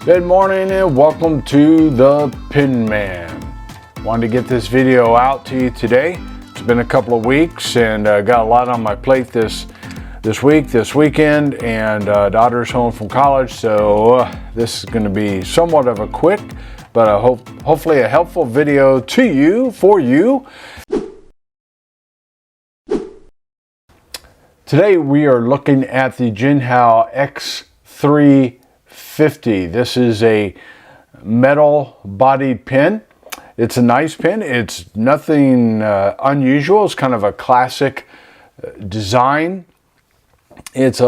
Good morning and welcome to the Pin Man. Wanted to get this video out to you today. It's been a couple of weeks and got a lot on my plate this weekend, and daughter's home from college, so this is going to be somewhat of a quick, but hopefully a helpful video for you. Today we are looking at the Jinhao X350. This is a metal bodied pin. It's a nice pin. It's nothing unusual. It's kind of a classic design. It's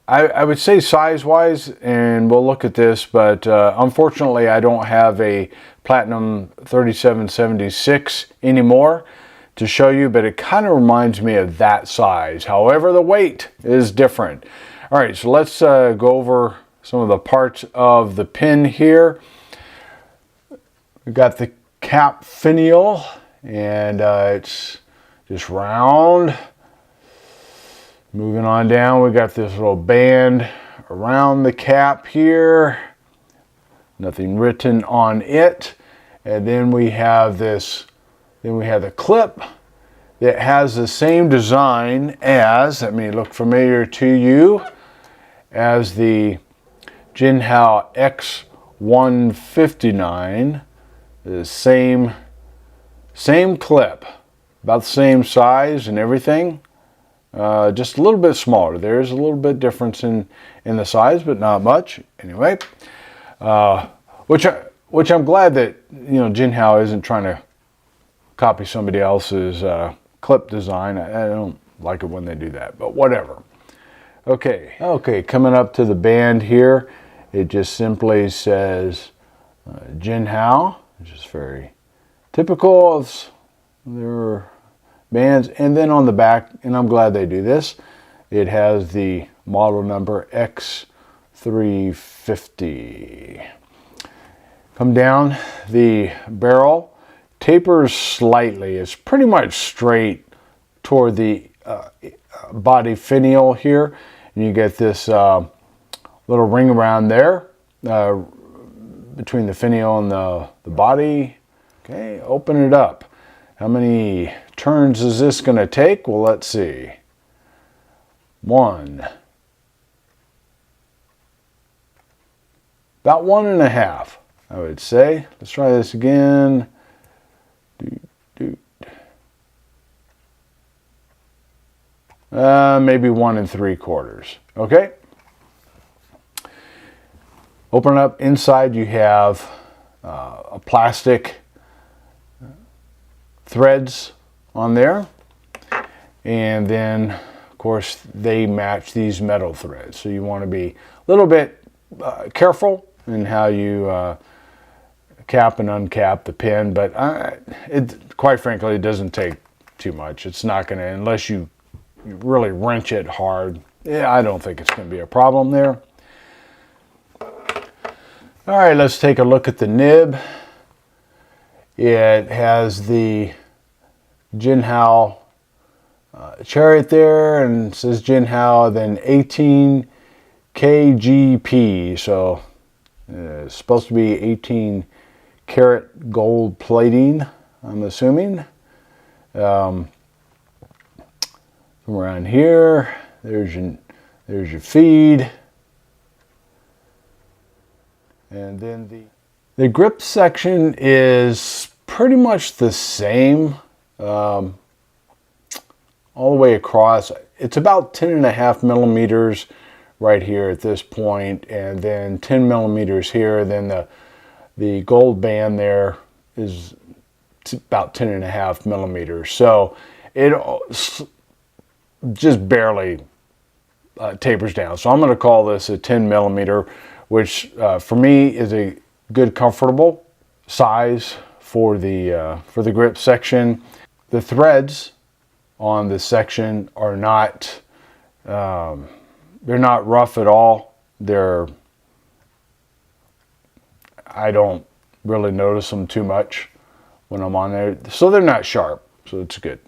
I would say size-wise, and we'll look at this, but unfortunately I don't have a Platinum 3776 anymore to show you, but it kind of reminds me of that size. However, the weight is different. All right, so let's go over some of the parts of the pin here. We've got the cap finial, and it's just round. Moving on down, we got this little band around the cap here. Nothing written on it. And then we have this, the clip that has the same design as, let me look familiar to you, as the Jinhao X159. The same clip, about the same size and everything. Just a little bit smaller. There's a little bit difference in the size, but not much. Anyway, which I'm glad that Jinhao isn't trying to copy somebody else's clip design. I don't like it when they do that, but whatever. Okay, coming up to the band here, it just simply says Jinhao, which is very typical of their bands. And then on the back, and I'm glad they do this, it has the model number X350. Come down, the barrel tapers slightly. It's pretty much straight toward the body finial here, and you get this little ring around there between the finial and the body. Okay, open it up. How many turns is this going to take? Well, let's see. 1. About 1.5, I would say. Let's try this again. Maybe 1 3/4. Okay. Open up. Inside you have a plastic threads on there, and then of course they match these metal threads, so you want to be a little bit careful in how you cap and uncap the pin, but quite frankly it doesn't take too much. It's not going to, unless you really wrench it hard, I don't think it's going to be a problem there. All right, let's take a look at the nib. It has the Jinhao chariot there, and it says Jinhao, then 18 KGP, so it's supposed to be 18 karat gold plating, I'm assuming. From around here, there's your feed. And then the grip section is pretty much the same all the way across. It's about 10.5 millimeters right here at this point, and then 10 millimeters here. Then the gold band there is about 10.5 millimeters. So it just barely tapers down. So I'm going to call this a 10 millimeter, which for me is a good, comfortable size for the grip section. The threads on this section are not they're not rough at all. I don't really notice them too much when I'm on there, so they're not sharp, so it's good.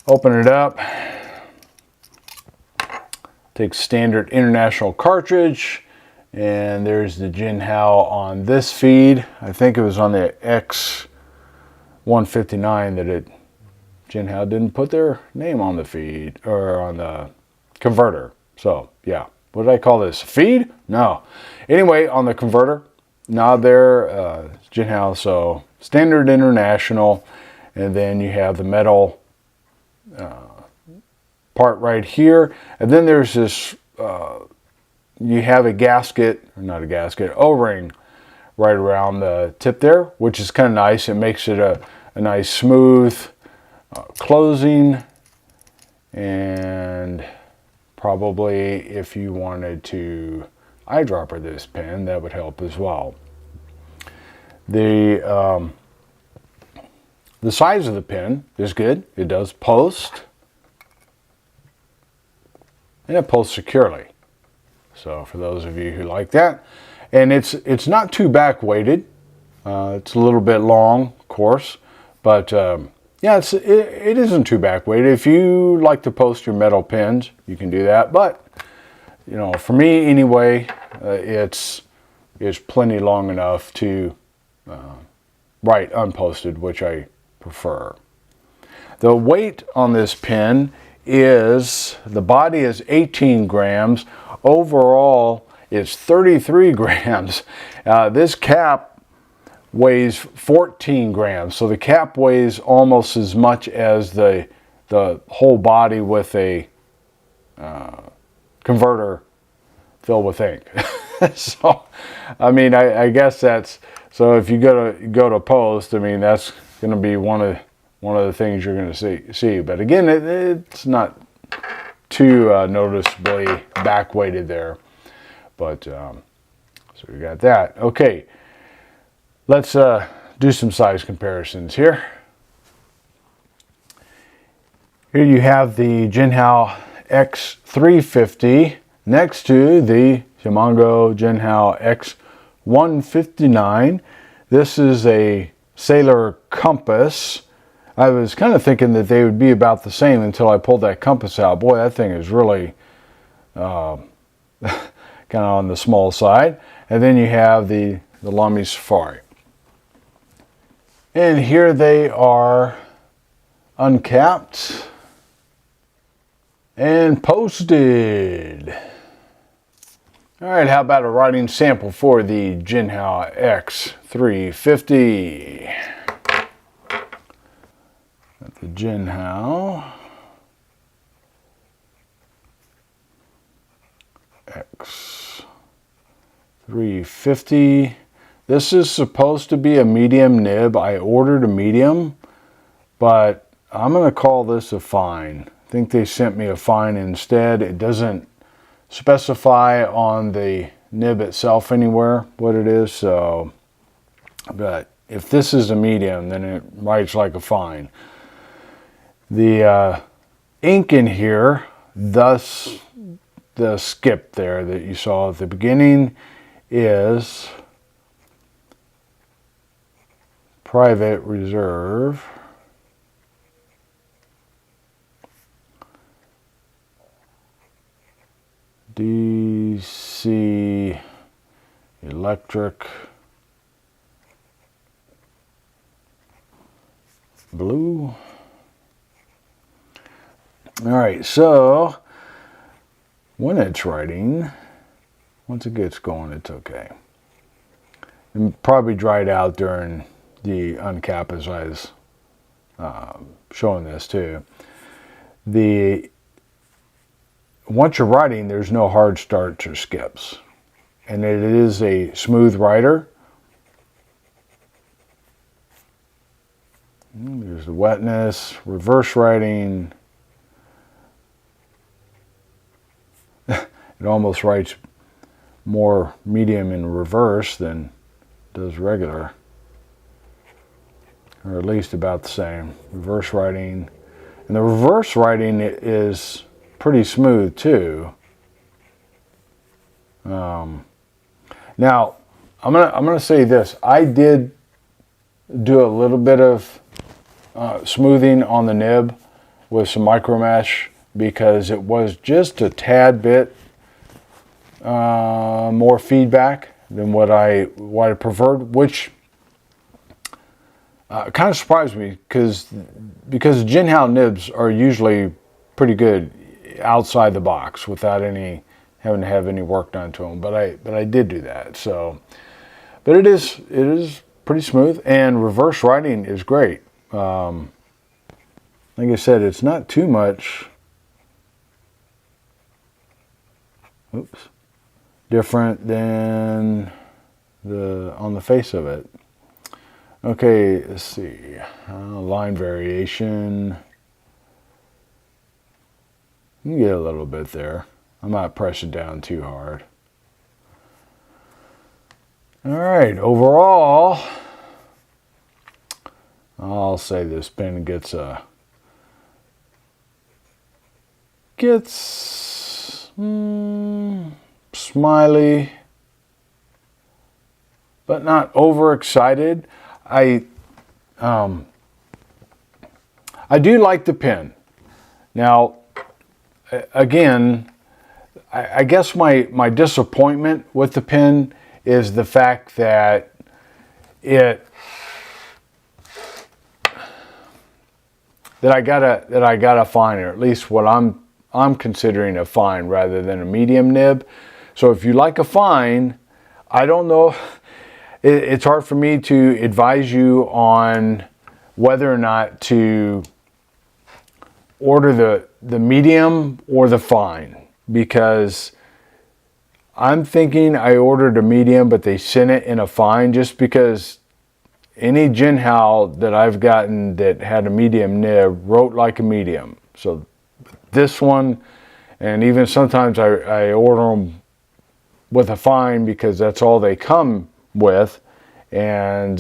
Open it up. Take standard international cartridge, And there's the Jinhao on this feed. I think it was on the X159 that Jinhao didn't put their name on the feed or on the converter. So yeah, what did I call this? Feed? No. Anyway, on the converter, now there, Jinhao, so standard international, and then you have the metal part right here, and then there's this, you have a gasket, or not a gasket, O-ring right around the tip there, which is kind of nice. It makes it a nice smooth closing, and probably if you wanted to eyedropper this pen, that would help as well. The size of the pen is good. It does post, and it posts securely. So for those of you who like that, and it's not too back weighted. It's a little bit long, of course, but yeah, it isn't too back weighted. If you like to post your metal pens, you can do that. But you know, for me anyway, it's plenty long enough to write unposted, which I prefer. The weight on this pen is, the body is 18 grams. Overall, it's 33 grams. This cap weighs 14 grams. So the cap weighs almost as much as the whole body with a converter filled with ink. So, I mean, I guess that's, so if you go to post, I mean, that's going to be one of the things you're going to see. But again, it's not too noticeably back weighted there. But so we got that. Okay, let's do some size comparisons here. Here you have the Jinhao X350 next to the Shimano Jinhao X159. This is a Sailor compass. I was kind of thinking that they would be about the same until I pulled that compass out. Boy, that thing is really kind of on the small side. And then you have the Lamy Safari. And here they are uncapped and posted. All right, how about a writing sample for the Jinhao X350? The Jinhao X350. This is supposed to be a medium nib. I ordered a medium, but I'm going to call this a fine. I think they sent me a fine instead. It doesn't specify on the nib itself anywhere what it is, so, but if this is a medium, then it writes like a fine. The ink in here, thus the skip there that you saw at the beginning, is Private Reserve. DC Electric Blue. All right, so when it's writing, once it gets going, it's okay. And probably dried out during the uncap as I was showing this too. Once you're writing, there's no hard starts or skips. And it is a smooth writer. There's the wetness, reverse writing. It almost writes more medium in reverse than it does regular. Or at least about the same. Reverse writing. And the reverse writing is pretty smooth too. Now I'm gonna say this. I did do a little bit of smoothing on the nib with some micro mesh because it was just a tad bit more feedback than what I preferred, which kind of surprised me because Jinhao nibs are usually pretty good outside the box without having to have any work done to them. But I did do that. So, but it is pretty smooth, and reverse writing is great. Like I said, it's not too much. Oops. Different than on the face of it. Okay, let's see. Line variation. You can get a little bit there. I'm not pressing down too hard. All right, overall, I'll say this pen gets smiley, but not overexcited. I do like the pen. Now, again, I guess my disappointment with the pen is the fact that I got a fine, or at least what I'm considering a fine rather than a medium nib. So if you like a fine, I don't know. It's hard for me to advise you on whether or not to order the medium or the fine, because I'm thinking I ordered a medium, but they sent it in a fine, just because any Jinhao that I've gotten that had a medium nib wrote like a medium. So this one, and even sometimes I order them with a fine because that's all they come with, and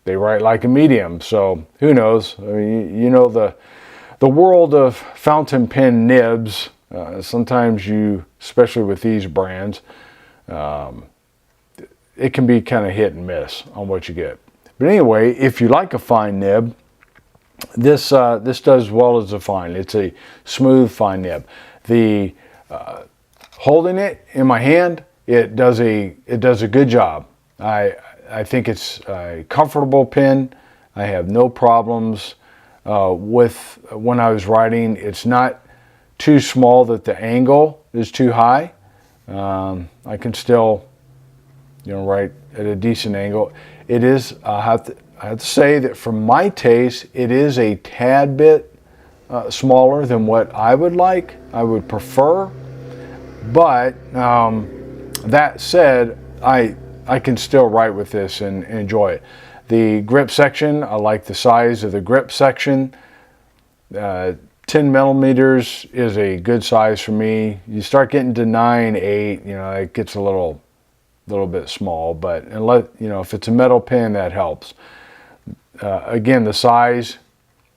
they write like a medium. So who knows? I mean, you know, the world of fountain pen nibs. Sometimes especially with these brands, it can be kind of hit and miss on what you get. But anyway, if you like a fine nib, this does as well as a fine. It's a smooth fine nib. The holding it in my hand, it does a good job. I think it's a comfortable pen. I have no problems with when I was writing. It's not too small that the angle is too high. I can still, write at a decent angle. It is, I have to say that for my taste, it is a tad bit smaller than what I would prefer. But that said, I can still write with this and enjoy it. The grip section, I like the size of the grip section. 10 millimeters is a good size for me. You start getting to 9, 8, it gets a little bit small, but unless, if it's a metal pen, that helps. Again, the size,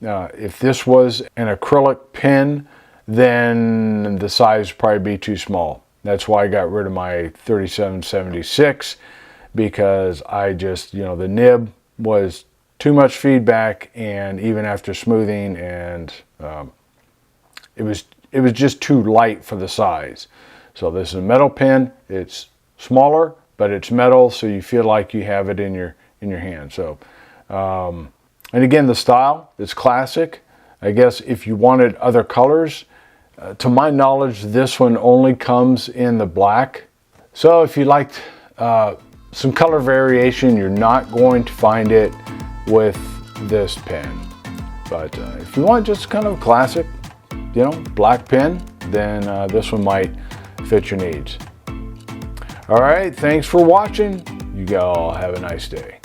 if this was an acrylic pen, then the size would probably be too small. That's why I got rid of my 3776, because I just, the nib was too much feedback, and even after smoothing, and it was just too light for the size. So this is a metal pen. It's smaller, but it's metal, so you feel like you have it in your hand. So, and again, the style is classic. I guess if you wanted other colors, to my knowledge, this one only comes in the black. So if you liked some color variation, you're not going to find it with this pen. But if you want just kind of a classic, black pen, then this one might fit your needs. All right, thanks for watching. You all have a nice day.